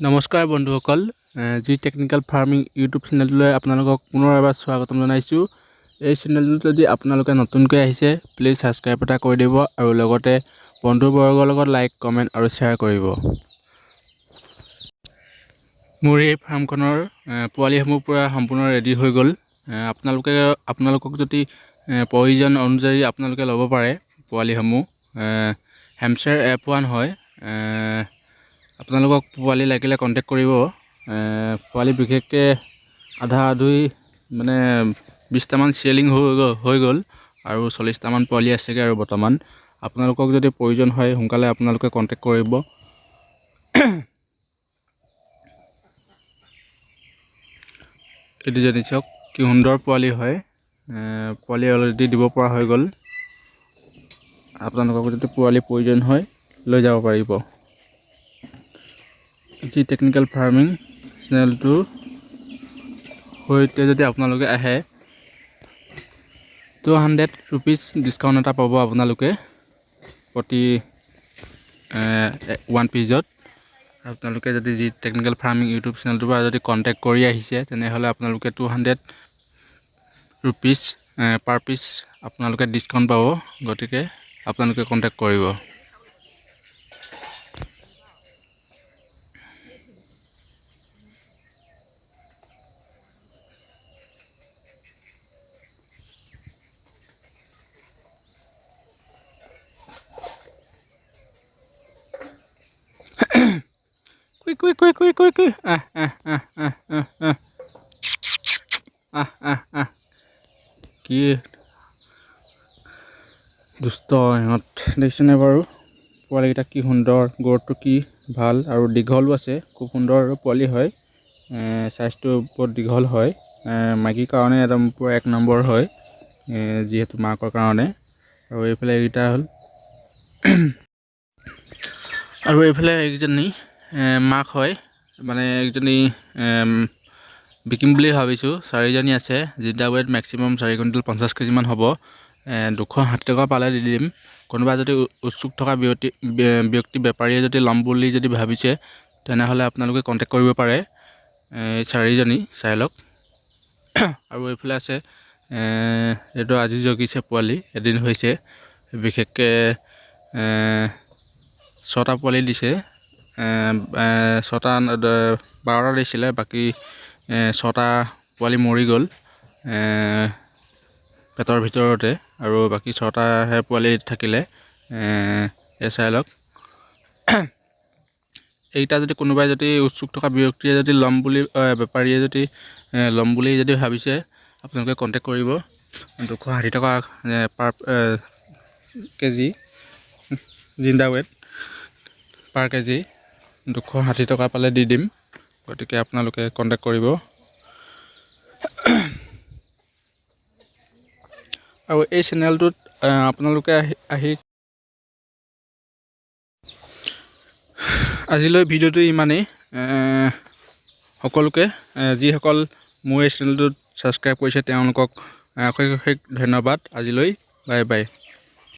নমস্কাৰ বন্ধুসকল, G technical farming YouTube চেনেললৈ আপোনালোকক পুনৰ এবাৰ স্বাগতম জনাইছোঁ। এই চেনেলটোত যদি আপোনালোকে নতুনকৈ আহিছে প্লিজ ছাবস্ক্ৰাইব এটা কৰি দিব আৰু লগতে বন্ধুবৰ্গৰ লগত লাইক কমেণ্ট আৰু শ্বেয়াৰ কৰিব। মোৰ এই ফাৰ্মখনৰ পোৱালিসমূহ পূৰা সম্পূৰ্ণ ৰেডি হৈ গ'ল। আপোনালোকক যদি প্ৰয়োজন অনুযায়ী আপোনালোকে ল'ব পাৰে। পোৱালিসমূহ হেমশ্বেয়াৰ F1 হয়। আপোনালোকক পোৱালি লাগিলে কণ্টেক্ট কৰিব। পোৱালি বিশেষকৈ আধা আধুই মানে 20টামান চেলিং হৈ গ'ল আৰু 40টামান পোৱালি আছেগৈ। আৰু বৰ্তমান আপোনালোকক যদি প্ৰয়োজন হয় সোনকালে আপোনালোকে কণ্টেক্ট কৰিব। এইটো যদি চাওক কি সুন্দৰ পোৱালি হয়। পোৱালি অলৰেডি দিব পৰা হৈ গ'ল। আপোনালোকক যদি পোৱালি প্ৰয়োজন হয় লৈ যাব পাৰিব। জি টেকনিকেল ফাৰ্মিং চেনেলটোৰ সৈতে যদি আপোনালোকে আহে 200 ৰুপিজ ডিছকাউণ্ট এটা পাব আপোনালোকে প্ৰতি 1 পিজত। আপোনালোকে যদি জি টেকনিকেল ফাৰ্মিং ইউটিউব চেনেলটোৰ পৰা যদি কণ্টেক্ট কৰি আহিছে তেনেহ'লে আপোনালোকে 200 ৰুপিজ পাৰ পিচ আপোনালোকে ডিছকাউণ্ট পাব। গতিকে আপোনালোকে কণ্টেক্ট কৰিব। কুই কি দুষ্ট ইহঁত দেখিছেনে বাৰু? পোৱালিকেইটা কি সুন্দৰ, গ্ৰথটো কি ভাল আৰু দীঘলো আছে। খুব সুন্দৰ পোৱালি হয়। চাইজটো বহুত দীঘল হয়। মাইকীৰ কাৰণে একদম পূৰা 1 নম্বৰ হয়, যিহেতু মাকৰ কাৰণে। আৰু এইফালে এইকেইটা হ'ল আৰু এইফালে এইকেইজনী মাক হয়। মানে এইকেইজনী বিকিম বুলি ভাবিছোঁ। 4জনী আছে। জিন্দা ৱেট মেক্সিমাম 4 কুইণ্টেল 50 কেজিমান হ'ব। 260 টকা পালে দি দিম। কোনোবা যদি উৎসুক থকা ব্যক্তি বেপাৰীয়ে যদি ল'ম বুলি যদি ভাবিছে তেনেহ'লে আপোনালোকে কণ্টেক্ট কৰিব পাৰে। 4জনী চাই লওক। আৰু এইফালে আছে এইটো আজি জগিছে পোৱালি, এদিন হৈছে। বিশেষকৈ 6টা পোৱালি দিছে। 12টা দিছিলে, বাকী 6টা পোৱালি মৰি গ'ল পেটৰ ভিতৰতে, আৰু বাকী 6টাহে পোৱালি থাকিলে। চাই লওক। এইকেইটা যদি কোনোবাই যদি উৎসুক থকা ব্যক্তিয়ে যদি বেপাৰীয়ে যদি ল'ম বুলি যদি ভাবিছে আপোনালোকে কণ্টেক্ট কৰিব। 260 টকা পাৰ কেজি জিন্দা ৱেট পাৰ কেজি 260 টকা পালে দি দিম। গতিকে আপোনালোকে কণ্টেক্ট কৰিব। আৰু এই চেনেলটোত আপোনালোকে আহি আজিলৈ ভিডিঅ'টো ইমানেই। সকলোকে যিসকল মোৰ এই চেনেলটোত ছাবস্ক্ৰাইব কৰিছে তেওঁলোকক অশেষ ধন্যবাদ। আজিলৈ বাই বাই।